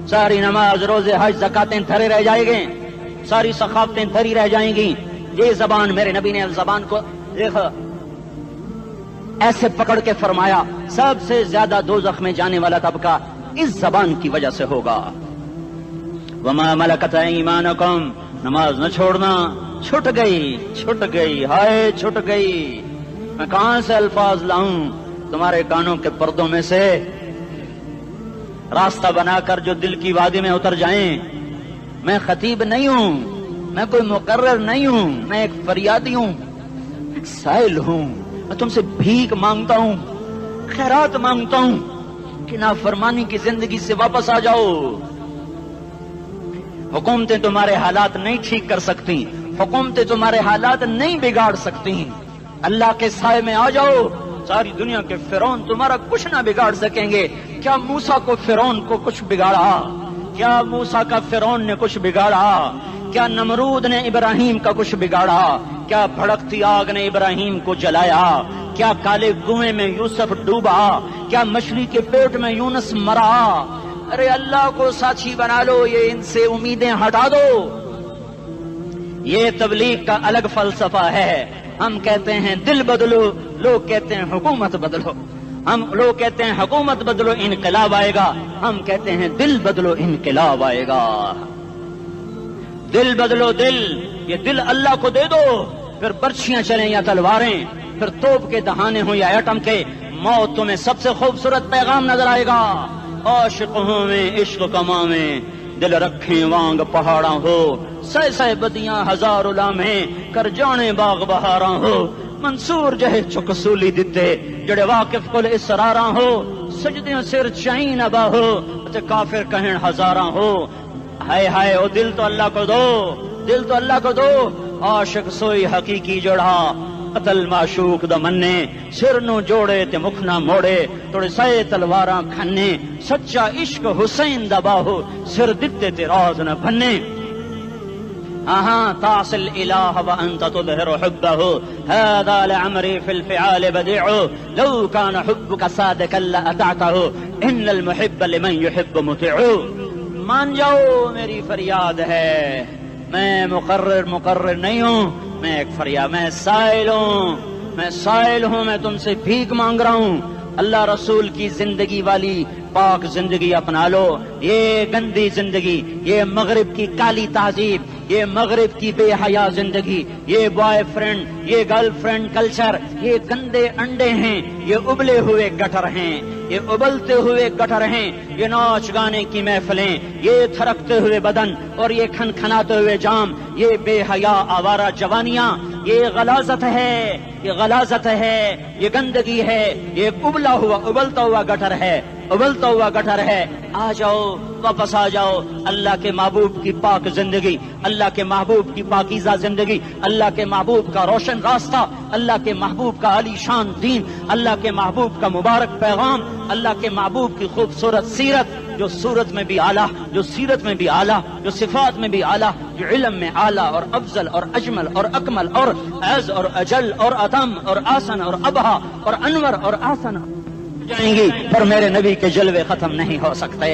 ساری نماز روزے حج زکاتیں دھرے رہ جائیں گے، ساری ثقافتیں دھری رہ جائیں گی. یہ زبان، میرے نبی نے زبان کو دیکھا ایسے پکڑ کے فرمایا سب سے زیادہ دوزخ میں جانے والا طبقہ اس زبان کی وجہ سے ہوگا. وما ملکت ایمانکم، نماز نہ چھوڑنا. چھٹ گئی ہائے چھٹ گئی. میں کہاں سے الفاظ لاؤں تمہارے کانوں کے پردوں میں سے، راستہ بنا کر جو دل کی وادی میں اتر جائیں. میں خطیب نہیں ہوں، میں کوئی مقرر نہیں ہوں، میں ایک فریادی ہوں، ایک سائل ہوں. میں تم سے بھیک مانگتا ہوں، خیرات مانگتا ہوں کہ نافرمانی کی زندگی سے واپس آ جاؤ. حکومتیں تمہارے حالات نہیں ٹھیک کر سکتی، حکومتیں تمہارے حالات نہیں بگاڑ سکتی. اللہ کے سائے میں آ جاؤ. ساری دنیا کے فرعون تمہارا کچھ نہ بگاڑ سکیں گے. کیا موسیٰ کو فرعون کو کچھ بگاڑا؟ کیا موسیٰ کا فرعون نے کچھ بگاڑا؟ کیا نمرود نے ابراہیم کا کچھ بگاڑا؟ کیا بھڑکتی آگ نے ابراہیم کو جلایا؟ کیا کالے کنویں میں یوسف ڈوبا؟ کیا مچھلی کے پیٹ میں یونس مرا؟ ارے اللہ کو ساتھی بنا لو، یہ ان سے امیدیں ہٹا دو. یہ تبلیغ کا الگ فلسفہ ہے. ہم کہتے ہیں دل بدلو، لوگ کہتے ہیں حکومت بدلو. لوگ کہتے ہیں حکومت بدلو انقلاب آئے گا، ہم کہتے ہیں دل بدلو انقلاب آئے گا. دل بدلو، دل، یہ دل اللہ کو دے دو. پھر برچیاں چلیں یا تلواریں، پھر توپ کے دہانے ہوں یا ایٹم کے، موت تمہیں سب سے خوبصورت پیغام نظر آئے گا. عاشق ہوں میں عشق کما میں، دل رکھیں وانگ پہاڑاں ہو، سہ بدیاں ہزار لامیں، کر جانے باغ بہاراں ہو. منصور جہے چک سولی دتے، جڑے واقف کل اسراراں ہو، سجدیاں سر چائیں ابا ہو، تے کافر کہیں ہزاراں ہو. ہائے ہائے او دل تو اللہ کو دو، دل تو اللہ کو دو. عاشق سوئی حقیقی جڑا، قتل معشوق دا مننے، سر نو جوڑے تے مکھ نہ موڑے، توڑے سائے تلواراں کھنے. سچا عشق حسین دا باہو، سر دتے تے راز نہ بھنے. تعصي الإله وأنت تظهر حبه، هذا لعمري في الفعال بديع، لو كان حبك صادقا لأطعته، إن المحب لمن يحب مطيع. مان جاؤ میری فریاد ہے، میں مقرر نہیں ہوں، میں ایک فریاد، میں سائل ہوں، میں تم سے بھیک مانگ رہا ہوں. اللہ رسول کی زندگی والی پاک زندگی اپنا لو. یہ گندی زندگی، یہ مغرب کی کالی تہذیب، یہ مغرب کی بے حیا زندگی، یہ بوائے فرینڈ، یہ گرل فرینڈ کلچر، یہ گندے انڈے ہیں، یہ ابلے ہوئے گٹر ہیں، یہ ابلتے ہوئے گٹر ہیں. یہ ناچ گانے کی محفلیں، یہ تھرکتے ہوئے بدن اور یہ کھنکھناتے ہوئے جام، یہ بے حیا آوارہ جوانیاں، یہ غلاظت ہے، یہ غلاظت ہے، یہ گندگی ہے، یہ ابلتا ہوا گٹر ہے، ابلتا ہوا گٹر ہے. آ جاؤ، واپس آ جاؤ. اللہ کے محبوب کی پاک زندگی، اللہ کے محبوب کی پاکیزہ زندگی، اللہ کے محبوب کا روشن راستہ، اللہ کے محبوب کا علی شان دین، اللہ کے محبوب کا مبارک پیغام، اللہ کے محبوب کی خوبصورت سیرت، جو صورت میں بھی اعلیٰ، جو سیرت میں بھی اعلیٰ، جو صفات میں بھی اعلیٰ، جو علم میں اعلیٰ اور افضل اور اجمل اور اکمل اور اعز اور اجل اور اتم اور آسن اور ابہا اور انور اور آسن جائیں گی، پر میرے نبی کے جلوے ختم نہیں ہو سکتے.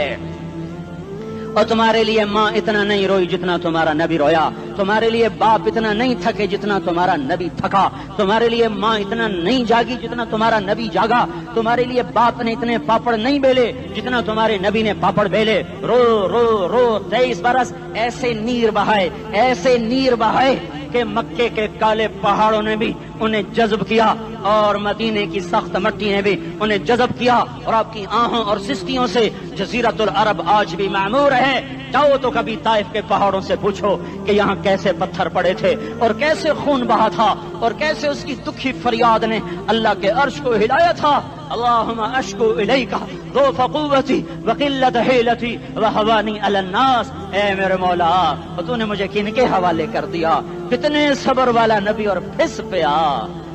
اور تمہارے لیے ماں اتنا نہیں روئی جتنا تمہارا نبی رویا، تمہارے لیے باپ اتنا نہیں تھکے جتنا تمہارا نبی تھکا، تمہارے لیے ماں اتنا نہیں جاگی جتنا تمہارا نبی جاگا، تمہارے لیے باپ نے اتنے پاپڑ نہیں بیلے جتنا تمہارے نبی نے پاپڑ بیلے۔ رو رو رو 23 برس ایسے نیر بہائے، ایسے نیر بہائے کہ مکے کے کالے پہاڑوں نے بھی انہیں جذب کیا اور مدینے کی سخت مٹی نے بھی انہیں جذب کیا، اور آپ کی آہوں اور سستیوں سے جزیرت العرب آج بھی معمور ہے۔ جاؤ تو کبھی طائف کے پہاڑوں سے پوچھو کہ یہاں کیسے پتھر پڑے تھے اور کیسے خون بہا تھا اور کیسے اس کی دکھی فریاد نے اللہ کے عرش کو ہلایا تھا۔ اللہم اشکو الیکا ضعف قوتی وقلت حیلتی وہوانی علی الناس، اے میرے مولا تو نے مجھے کن کے حوالے کر دیا، کتنے صبر والا نبی اور پھس پیا۔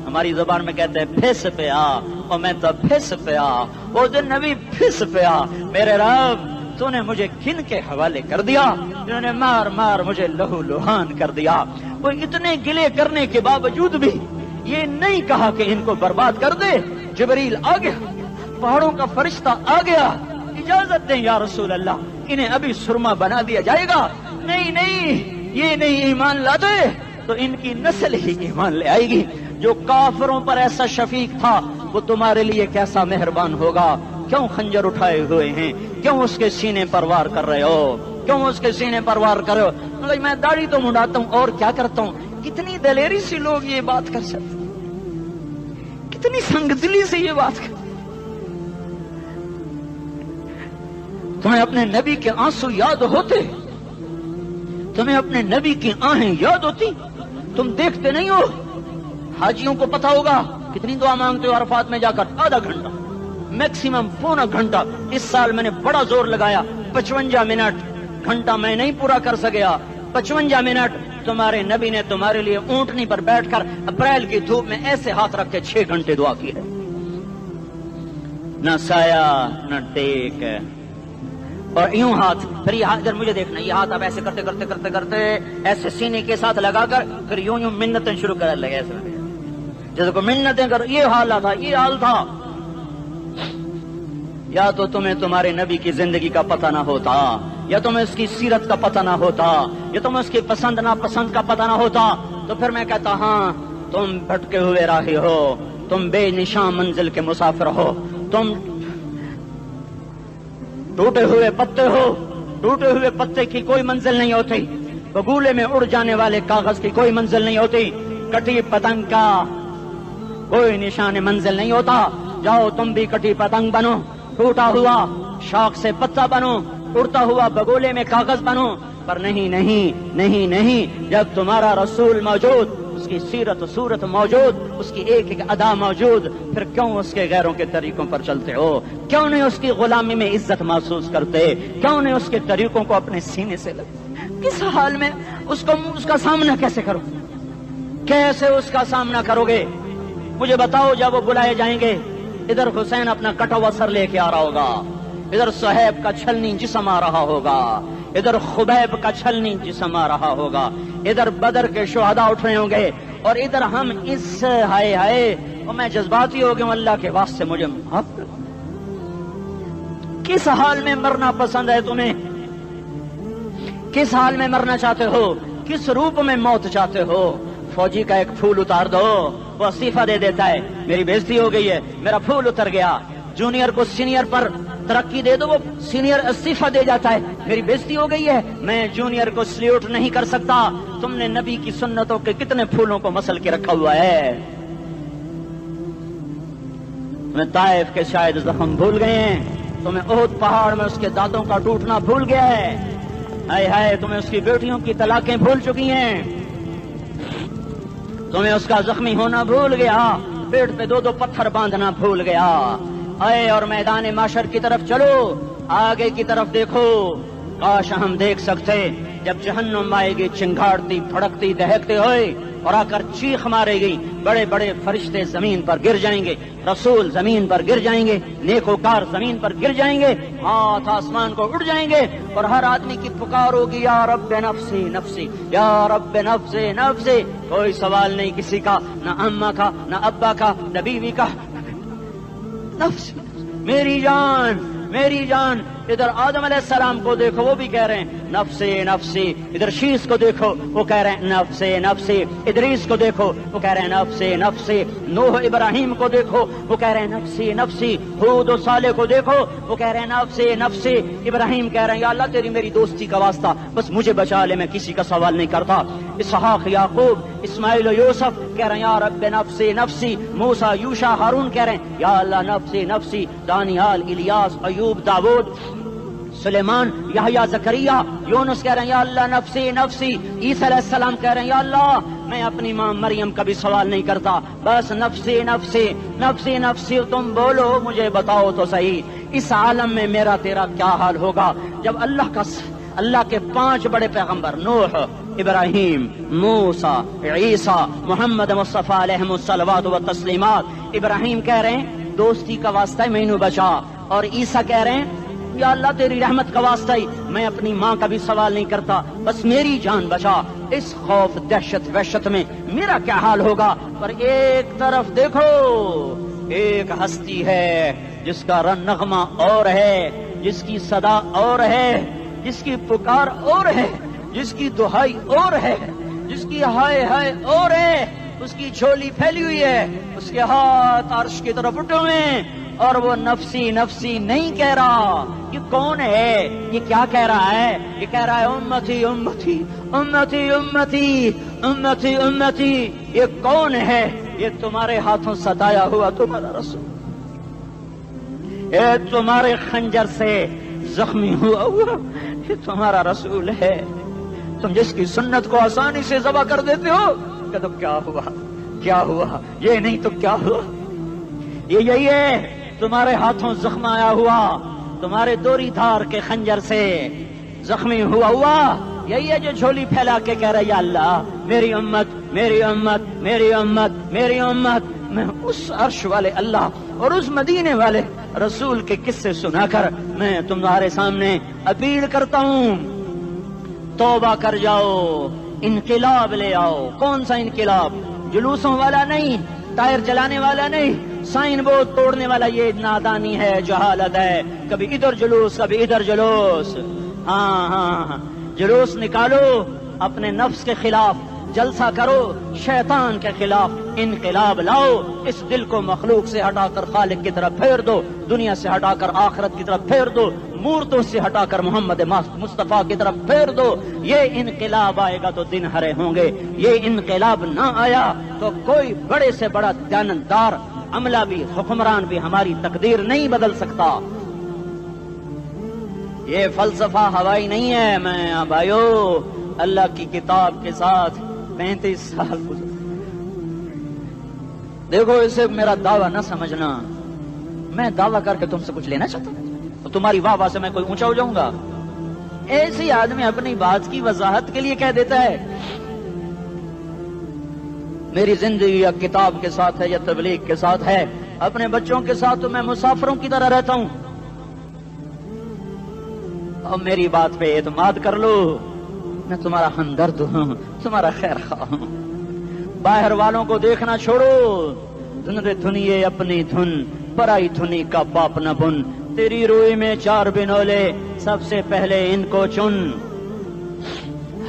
ہماری زبان میں کہتے ہیں پھس پیا، اور میں تو پھس پیا، وہ دن نبی پھس پیا۔ میرے رب تو نے مجھے کن کے حوالے کر دیا جنہوں نے مار مار مجھے لہو لہان کر دیا۔ وہ اتنے گلے کرنے کے باوجود بھی یہ نہیں کہا کہ ان کو برباد کر دے۔ جبریل آ گیا، پہاڑوں کا فرشتہ آ گیا، اجازت دیں یا رسول اللہ، انہیں ابھی سرما بنا دیا جائے گا۔ نہیں نہیں، یہ نہیں ایمان لاتے تو ان کی نسل ہی ایمان لے آئے گی۔ جو کافروں پر ایسا شفیق تھا وہ تمہارے لیے کیسا مہربان ہوگا۔ کیوں خنجر اٹھائے ہوئے ہیں؟ کیوں اس کے سینے پر وار کر رہے ہو؟ کیوں اس کے سینے پر وار کر رہے ہو؟ میں داڑھی تو منڈاتا ہوں اور کیا کرتا ہوں۔ کتنی دلیری سے لوگ یہ بات کر سکتے، کتنی سنگ دلی سے یہ بات کر۔ تمہیں اپنے نبی کے آنسو یاد ہوتے؟ تمہیں اپنے نبی کی آہیں یاد ہوتی؟ تم دیکھتے نہیں ہو؟ حاجیوں کو پتا ہوگا کتنی دعا مانگتے ہو عرفات میں جا کر؟ آدھا گھنٹہ، میکسیمم پونا گھنٹہ۔ اس سال میں نے بڑا زور لگایا، 55 منٹ، گھنٹہ میں نہیں پورا کر سکیا، 55 منٹ تمہارے نبی نے تمہارے لیے اونٹنی پر بیٹھ کر اپریل کی دھوپ میں ایسے ہاتھ رکھ کے 6 گھنٹے دعا کی ہے۔ نہ سایہ نہ ٹیک، اور یوں ہاتھ، پھر یہ ہاتھ ادھر مجھے دیکھنا، یہ ہاتھ آپ ایسے کرتے کرتے کرتے کرتے ایسے سینے کے ساتھ لگا کر پھر یوں یوں منتیں شروع کر لگے، ایسے جیسے کو منتیں کر۔ یہ حال تھا، یہ حال تھا۔ یا تو تمہیں تمہارے نبی کی زندگی کا پتہ نہ ہوتا، یا تمہیں اس کی سیرت کا پتہ نہ ہوتا، یا تمہیں اس کی پسند ناپسند کا پتہ نہ ہوتا، تو پھر میں کہتا ہاں تم بھٹکے ہوئے راہی ہو، تم بے نشان منزل کے مسافر ہو، تم ٹوٹے ہوئے پتے ہو۔ ٹوٹے ہوئے پتے کی کوئی منزل نہیں ہوتی، بگولے میں اڑ جانے والے کاغذ کی کوئی منزل نہیں ہوتی، کٹی پتنگ کا کوئی نشان منزل نہیں ہوتا۔ جاؤ تم بھی کٹی پتنگ بنو، ٹوٹا ہوا شاخ سے پتا بنو، اڑتا ہوا بگولے میں کاغذ بنو، پر نہیں نہیں نہیں نہیں، جب تمہارا رسول موجود، اس کی سیرت و صورت موجود، اس کی ایک ایک ادا موجود، پھر کیوں اس کے غیروں کے طریقوں پر چلتے ہو؟ کیوں نہیں اس کی غلامی میں عزت محسوس کرتے؟ کیوں نہیں اس کے طریقوں کو اپنے سینے سے لگتے؟ کس حال میں اس کا سامنا کیسے کرو؟ کیسے اس کا سامنا کرو گے؟ مجھے بتاؤ، جب وہ بلائے جائیں گے، ادھر حسین اپنا کٹا ہوا سر لے کے آ رہا ہوگا، ادھر صہیب کا چھلنی جسم آ رہا ہوگا، ادھر خبیب کا چھلنی جسم آ رہا ہوگا، ادھر بدر کے شہداء اٹھ رہے ہوں گے، اور ادھر ہم اس ہائے ہائے، اور میں جذباتی ہو گیا ہوں، اللہ کے واسطے مجھے معاف کر۔ کس حال میں مرنا پسند ہے تمہیں؟ کس حال میں مرنا چاہتے ہو؟ کس روپ میں موت چاہتے ہو؟ فوجی کا ایک پھول اتار دو، وہ استعفیٰ دے دیتا ہے، میری بےزتی ہو گئی ہے، میرا پھول اتر گیا۔ جونیئر کو سینئر پر ترقی دے دو، وہ سینئر استعفیٰ دے جاتا ہے، میری بےزتی ہو گئی ہے، میں جونیئر کو سلیوٹ نہیں کر سکتا۔ تم نے نبی کی سنتوں کے کتنے پھولوں کو مسل کے رکھا ہوا ہے؟ تمہیں طائف کے شاید زخم بھول گئے ہیں، تمہیں احد پہاڑ میں اس کے دانتوں کا ٹوٹنا بھول گیا ہے، ہائے ہائے تمہیں اس کی بیٹیوں کی طلاقیں بھول چکی ہیں، تمہیں اس کا زخمی ہونا بھول گیا، پیٹ پہ 2 پتھر باندھنا بھول گیا۔ آئے اور میدان معاشر کی طرف چلو، آگے کی طرف دیکھو۔ کاش ہم دیکھ سکتے جب جہنم آئے گی چنگاڑتی بھڑکتی دہکتے ہوئے اور آ کر چیخ مارے گی، بڑے بڑے فرشتے زمین پر گر جائیں گے، رسول زمین پر گر جائیں گے، نیکوکار زمین پر گر جائیں گے، ہاتھ آسمان کو اڑ جائیں گے، اور ہر آدمی کی پکار ہوگی، یا رب نفسی نفسی، یا رب نفسی نفسی۔ کوئی سوال نہیں کسی کا، نہ اماں کا، نہ ابا کا، نہ بیوی کا، نفس میری جان میری جان۔ ادھر آدم علیہ السلام کو دیکھو وہ بھی کہہ رہے ہیں نفسی نفسی، ادھر شیس کو دیکھو وہ کہہ رہے ہیں نفسی نفسی، ادریس کو دیکھو وہ کہہ رہے ہیں نفسی نفسی، نوح ابراہیم کو دیکھو وہ کہہ رہے ہیں نفسی نفسی، ہود و صالح کو دیکھو وہ کہہ رہے ہیں نفسی نفسی، ابراہیم کہہ رہے ہیں یا اللہ تیری میری دوستی کا واسطہ بس مجھے بچا لے، میں کسی کا سوال نہیں کرتا، اسحاق یعقوب اسماعیل و یوسف کہہ رہے ہیں یا رب نفسی نفسی، موسیٰ یوشع ہارون کہہ رہے ہیں یا اللہ نفسی نفسی، دانیال الیاس ایوب داود سلیمان یحییٰ زکریا یونس کہہ رہے ہیں یا اللہ نفسی نفسی، عیسیٰ علیہ السلام کہہ رہے ہیں یا اللہ میں اپنی ماں مریم کا بھی سوال نہیں کرتا بس نفسی نفسی نفسی نفسی، تم بولو مجھے بتاؤ تو صحیح اس عالم میں میرا تیرا کیا حال ہوگا جب اللہ کے 5 بڑے پیغمبر نوح ابراہیم موسیٰ عیسیٰ محمد مصطفیٰ علیہ الصلوات و تسلیمات، ابراہیم کہہ رہے ہیں دوستی کا واسطہ مینو بچا، اور عیسیٰ کہہ رہے ہیں یا اللہ تیری رحمت کا واسطہ ہی میں اپنی ماں کا بھی سوال نہیں کرتا بس میری جان بچا، اس خوف دہشت وحشت میں میرا کیا حال ہوگا۔ پر ایک طرف دیکھو ایک ہستی ہے جس کا نغمہ اور ہے، جس کی صدا اور ہے، جس کی پکار اور ہے، جس کی دہائی اور ہے، جس کی ہائے ہائے اور ہے، اس کی جھولی پھیلی ہوئی ہے، اس کے ہاتھ عرش کی طرف اٹھے ہوئے ہیں اور وہ نفسی نفسی نہیں کہہ رہا۔ یہ کون ہے؟ یہ کیا کہہ رہا ہے؟ یہ کہہ رہا ہے امتی امتی امتی امتی امتی امتی۔ یہ کون ہے؟ یہ تمہارے ہاتھوں ستایا ہوا تمہارا رسول، یہ تمہارے خنجر سے زخمی ہوا یہ تمہارا رسول ہے، تم جس کی سنت کو آسانی سے ذبح کر دیتے ہو کہ تو کیا ہوا کیا ہوا، یہ نہیں تو کیا ہوا، یہ یہی ہے تمہارے ہاتھوں زخم آیا ہوا، تمہارے دوری دھار کے خنجر سے زخمی ہوا یہی ہے جو جھولی پھیلا کے کہہ رہا یا اللہ میری امت میری امت میری امت میری امت۔ میں اس عرش والے اللہ اور اس مدینے والے رسول کے قصے سنا کر میں تمہارے سامنے اپیل کرتا ہوں توبہ کر جاؤ، انقلاب لے آؤ۔ کون سا انقلاب؟ جلوسوں والا نہیں، ٹائر چلانے والا نہیں، سائن بورڈ توڑنے والا، یہ نادانی ہے، جہالت ہے، کبھی ادھر جلوس کبھی ادھر جلوس۔ ہاں جلوس نکالو اپنے نفس کے خلاف، جلسہ کرو شیطان کے خلاف، انقلاب لاؤ، اس دل کو مخلوق سے ہٹا کر خالق کی طرف پھیر دو، دنیا سے ہٹا کر آخرت کی طرف پھیر دو، مورتوں سے ہٹا کر محمد مصطفیٰ کی طرف پھیر دو۔ یہ انقلاب آئے گا تو دن ہرے ہوں گے، یہ انقلاب نہ آیا تو کوئی بڑے سے بڑا دیانتدار عملہ بھی حکمران بھی ہماری تقدیر نہیں بدل سکتا۔ یہ فلسفہ ہوائی نہیں ہے۔ میں بھائیو اللہ کی کتاب کے ساتھ 35 سال گزر، دیکھو اسے میرا دعویٰ نہ سمجھنا، میں دعویٰ کر کے تم سے کچھ لینا چاہتا ہوں تو تمہاری واہ سے میں کوئی اونچا ہو جاؤں گا؟ ایسے ہی آدمی اپنی بات کی وضاحت کے لیے کہہ دیتا ہے میری زندگی یا کتاب کے ساتھ ہے یا تبلیغ کے ساتھ ہے، اپنے بچوں کے ساتھ تو میں مسافروں کی طرح رہتا ہوں، اور میری بات پہ اعتماد کر لو، میں تمہارا ہمدرد ہوں، تمہارا خیر خواہ ہوں۔ باہر والوں کو دیکھنا چھوڑو، دھن رے دھنیے اپنی دھن، پرائی دھنی کا باپ نہ بن، تیری روئی میں 4 بنولے، سب سے پہلے ان کو چن۔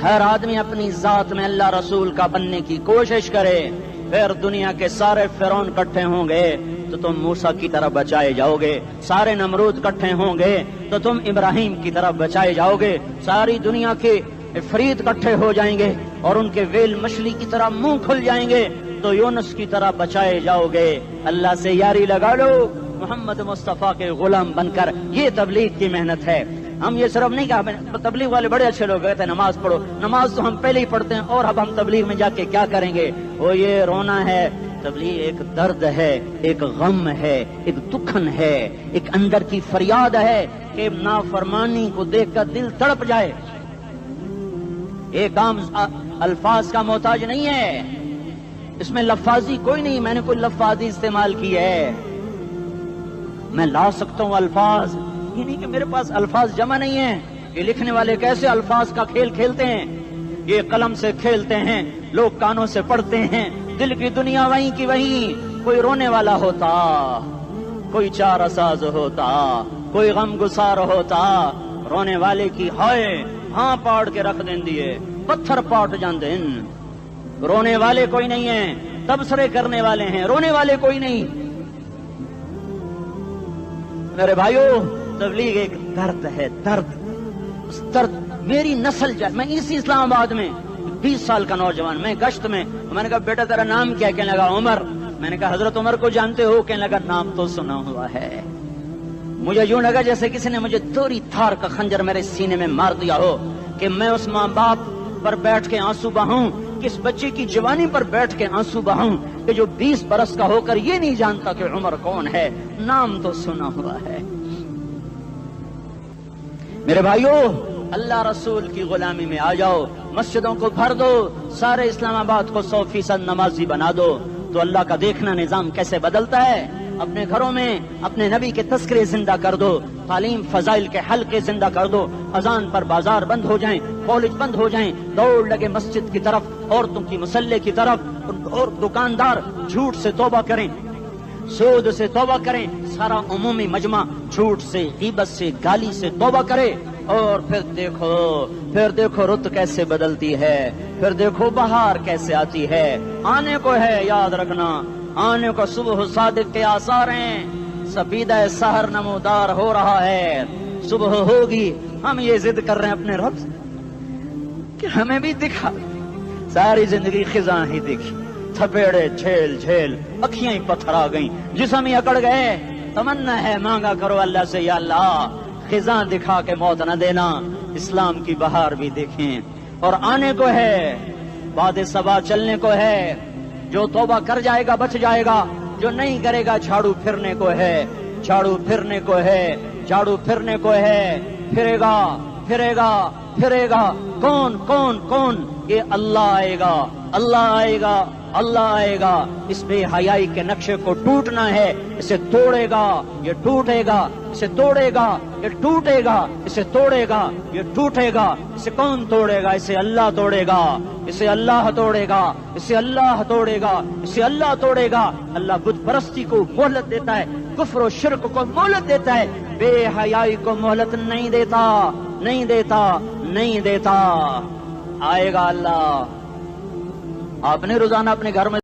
ہر آدمی اپنی ذات میں اللہ رسول کا بننے کی کوشش کرے، پھر دنیا کے سارے فرعون اکٹھے ہوں گے تو تم موسیٰ کی طرف بچائے جاؤ گے، سارے نمرود اکٹھے ہوں گے تو تم ابراہیم کی طرف بچائے جاؤ گے، ساری دنیا کے افریت اکٹھے ہو جائیں گے اور ان کے ویل مچھلی کی طرح منہ کھل جائیں گے تو یونس کی طرح بچائے جاؤ گے۔ اللہ سے یاری لگا لو، محمد مصطفیٰ کے غلام بن کر، یہ تبلیغ کی محنت ہے۔ ہم یہ صرف نہیں کہا تبلیغ والے بڑے اچھے لوگ کہتے ہیں نماز پڑھو، نماز تو ہم پہلے ہی پڑھتے ہیں اور اب ہم تبلیغ میں جا کے کیا کریں گے؟ وہ یہ رونا ہے، تبلیغ ایک درد ہے، ایک غم ہے، ایک دکھن ہے، ایک اندر کی فریاد ہے کہ نافرمانی کو دیکھ کر دل تڑپ جائے۔ ایک کام الفاظ کا محتاج نہیں ہے، اس میں لفاظی کوئی نہیں، میں نے کوئی لفاظی استعمال کی ہے، میں لا سکتا ہوں الفاظ، یہ نہیں کہ میرے پاس الفاظ جمع نہیں ہیں۔ یہ لکھنے والے کیسے الفاظ کا کھیل کھیلتے ہیں، یہ قلم سے کھیلتے ہیں، لوگ کانوں سے پڑھتے ہیں، دل کی دنیا وہیں کی وہیں، کوئی رونے والا ہوتا، کوئی چارہ ساز ہوتا، کوئی غم گسار ہوتا رونے والے کی ہائے ہاں پاڑ کے رکھ دیں دیے پتھر پاٹ جاندے رونے والے کوئی نہیں ہیں تبصرے کرنے والے ہیں رونے والے کوئی نہیں میرے بھائیو تبلیغ ایک درد ہے درد اس درد میری نسل جائے میں اسی اسلام آباد میں 20 سال کا نوجوان میں گشت میں نے کہا بیٹا تیرا نام کیا کہنے لگا عمر میں نے کہا حضرت عمر کو جانتے ہو کہنے لگا نام تو سنا ہوا ہے مجھے یوں لگا جیسے کسی نے مجھے دوری تھار کا خنجر میرے سینے میں مار دیا ہو کہ میں اس ماں باپ پر بیٹھ کے آنسو بہاؤں کس بچے کی جوانی پر بیٹھ کے آنسو بہاؤں کہ جو 20 برس کا ہو کر یہ نہیں جانتا کہ عمر کون ہے نام تو سنا ہوا ہے میرے بھائیو اللہ رسول کی غلامی میں آ جاؤ مسجدوں کو بھر دو سارے اسلام آباد کو 100% نمازی بنا دو تو اللہ کا دیکھنا نظام کیسے بدلتا ہے اپنے گھروں میں اپنے نبی کے تذکرے زندہ کر دو تعلیم فضائل کے حلقے زندہ کر دو اذان پر بازار بند ہو جائیں کالج بند ہو جائیں دوڑ لگے مسجد کی طرف عورتوں کی مسلح کی طرف اور دکاندار جھوٹ سے توبہ کریں سود سے توبہ کریں سارا عمومی مجمع جھوٹ سے غیبت سے گالی سے توبہ کرے اور پھر دیکھو رت کیسے بدلتی ہے پھر دیکھو بہار کیسے آتی ہے آنے کو ہے یاد رکھنا آنے کو صبح صادق کے آثار ہیں سفیدہ سحر نمودار ہو رہا ہے صبح ہوگی ہم یہ ضد کر رہے ہیں اپنے رب سے کہ ہمیں بھی دکھا ساری زندگی خزاں ہی دکھی تھپیڑے جھیل جھیل اکھیاں ہی پتھر آ گئیں جسم ہی اکڑ گئے تمنا ہے مانگا کرو اللہ سے یا اللہ خزاں دکھا کے موت نہ دینا اسلام کی بہار بھی دیکھیں اور آنے کو ہے باد صبا چلنے کو ہے جو توبہ کر جائے گا بچ جائے گا جو نہیں کرے گا جھاڑو پھرنے کو ہے جھاڑو پھرنے کو ہے جھاڑو پھرنے کو ہے پھرے گا پھرے گا پھرے گا کون کون کون یہ اللہ آئے گا اللہ آئے گا اللہ آئے گا اس بے حیائی کے نقشے کو ٹوٹنا ہے اسے توڑے گا یہ ٹوٹے گا اسے توڑے گا یہ ٹوٹے گا اسے توڑے گا یہ ٹوٹے گا اسے کون توڑے گا اسے اللہ توڑے گا اسے اللہ توڑے گا اسے اللہ توڑے گا اسے اللہ توڑے گا اللہ بت پرستی کو مہلت دیتا ہے کفر و شرک کو مہلت دیتا ہے بے حیائی کو مہلت نہیں دیتا نہیں دیتا نہیں دیتا آئے گا اللہ آپ نے روزانہ اپنے گھر میں